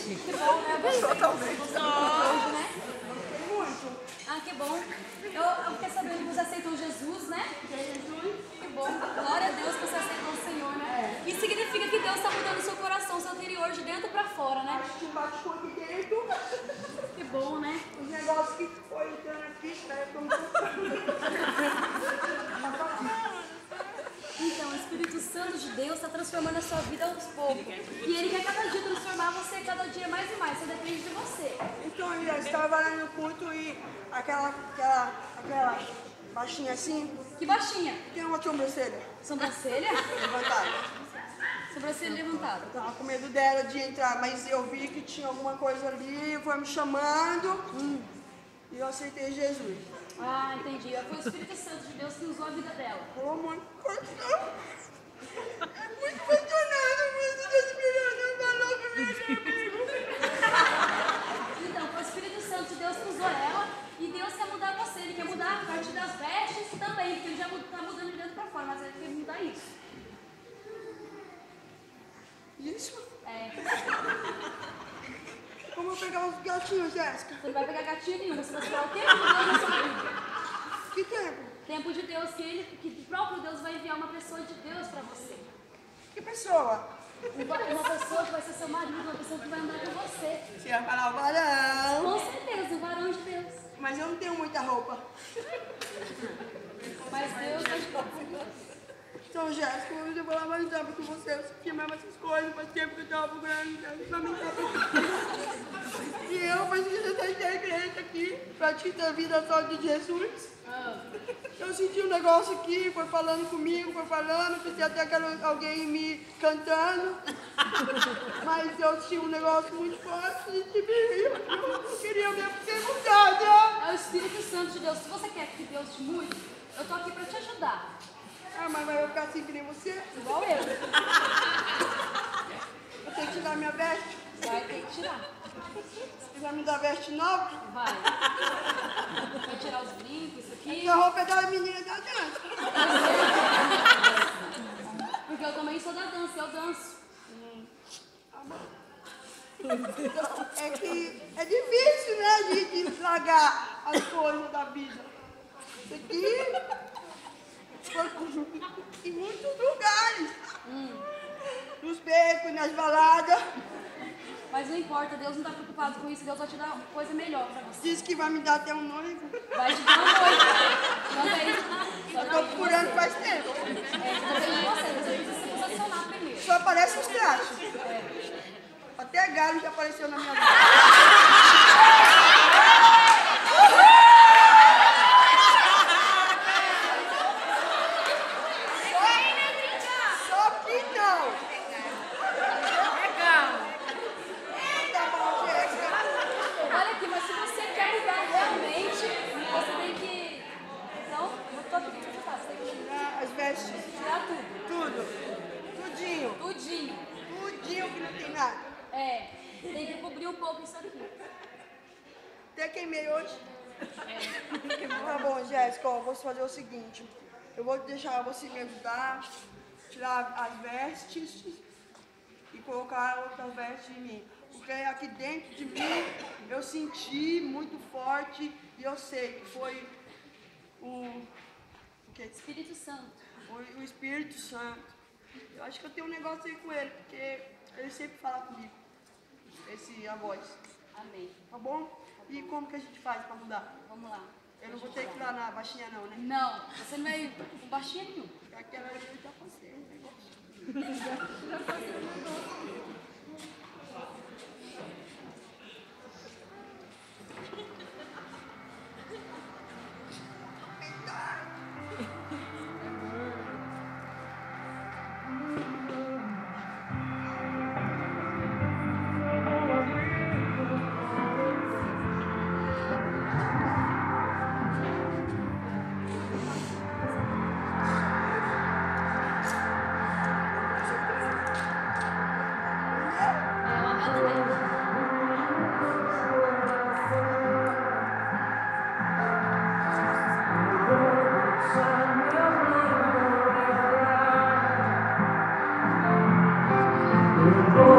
Que bom, né? Totalmente. Hoje, né? Muito. Ah, que bom. Eu fiquei sabendo que você aceitou Jesus, né? Que bom. Glória a Deus que você aceitou o Senhor, né? Isso significa que Deus está mudando o seu coração, seu interior, de dentro para fora, né? Acho que bate aqui dentro. Que bom, né? Os negócios que foi entrando aqui, né? Então, o Espírito Santo de Deus está transformando a sua vida aos poucos. E Ele quer cada dia transformar você, cada dia mais e mais. Só depende de você. Então, eu estava lá no culto e aquela baixinha assim, Que baixinha. tem uma sobrancelha Sobrancelha? levantada. Sobrancelha levantada. Eu tava com medo dela de entrar, mas eu vi que tinha alguma coisa ali, foi me chamando e eu aceitei Jesus. Ah, entendi. Foi o Espírito Santo de Deus que usou a vida dela. Oh, mãe, coração. Muito apaixonada, muito desesperada, falou comigo. Então, foi o Espírito Santo de Deus que usou ela e Deus quer mudar você. Ele quer mudar a partir das vestes também, porque Ele já está mudando de dentro para fora, mas Ele quer mudar isso. Isso? É. Como eu pegar os gatinhos, Jéssica? Você não vai pegar gatinho nenhum, você vai esperar o tempo de Deus na sua vida. Que tempo? Tempo de Deus, que o próprio Deus vai enviar uma pessoa de Deus para você. Que pessoa? Uma pessoa que vai ser seu marido, uma pessoa que vai andar com você. Você ia falar varão. Com certeza, um varão de Deus. Mas eu não tenho muita roupa. Mas Deus vai te Então, Jéssica, eu vou lá mais tempo com você. Eu filmava essas coisas, faz tempo que eu estava procurando pra mim. E eu preciso dessa igreja aqui, pra te ter a vida só de Jesus. Eu senti um negócio aqui, foi falando comigo, foi falando, pensei até que era alguém me cantando. Mas eu tinha um negócio muito forte de mim. Eu queria mesmo ser mudada. É o Espírito Santo de Deus. Se você quer que Deus te mude, eu tô aqui pra te ajudar. Ah, mas vai ficar assim que nem você? Igual eu. Eu tenho que tirar minha veste? Vai ter que tirar. Você vai me dar veste nova? Vai. Vai tirar os brincos, isso aqui. Essa roupa é da menina da dança. Porque eu também sou da dança, eu danço. Então, é que é difícil, né, de largar as coisas da vida. Isso aqui foi em muitos lugares. Nos becos, nas baladas. Mas não importa, Deus não está preocupado com isso, Deus vai te dar coisa melhor pra você. Diz que vai me dar até um noivo. Vai te dar uma coisa. Também. Eu tô procurando faz tempo. Depende de você, você precisa se posicionar primeiro. Só aparece os traços. Até galho já apareceu na minha vida. Só que não. Tá bom, Jéssica. Olha aqui, mas se você quer mudar realmente, você tem que... Então, eu tô aqui pra te ajudar, você tem que Tirar as vestes. tirar tudo. Tudo. Tudinho. Tudinho. Tudinho que não tem nada. É, tem que cobrir um pouco isso aqui. Até queimei hoje. Tá bom, Jéssica, ó, vou fazer o seguinte. Eu vou deixar você me ajudar, tirar as vestes e colocar outras vestes em mim. Porque aqui dentro de mim eu senti muito forte e eu sei que foi o Espírito Santo. o Espírito Santo. Eu acho que eu tenho um negócio aí com ele, porque ele sempre fala comigo. A voz. Amém. Tá bom? E como que a gente faz pra mudar? Vamos lá. Eu não vou ter que ir lá na baixinha não, né? Não, você não vai com baixinha nenhum. Aquela ali eu já passei o negócio. Oh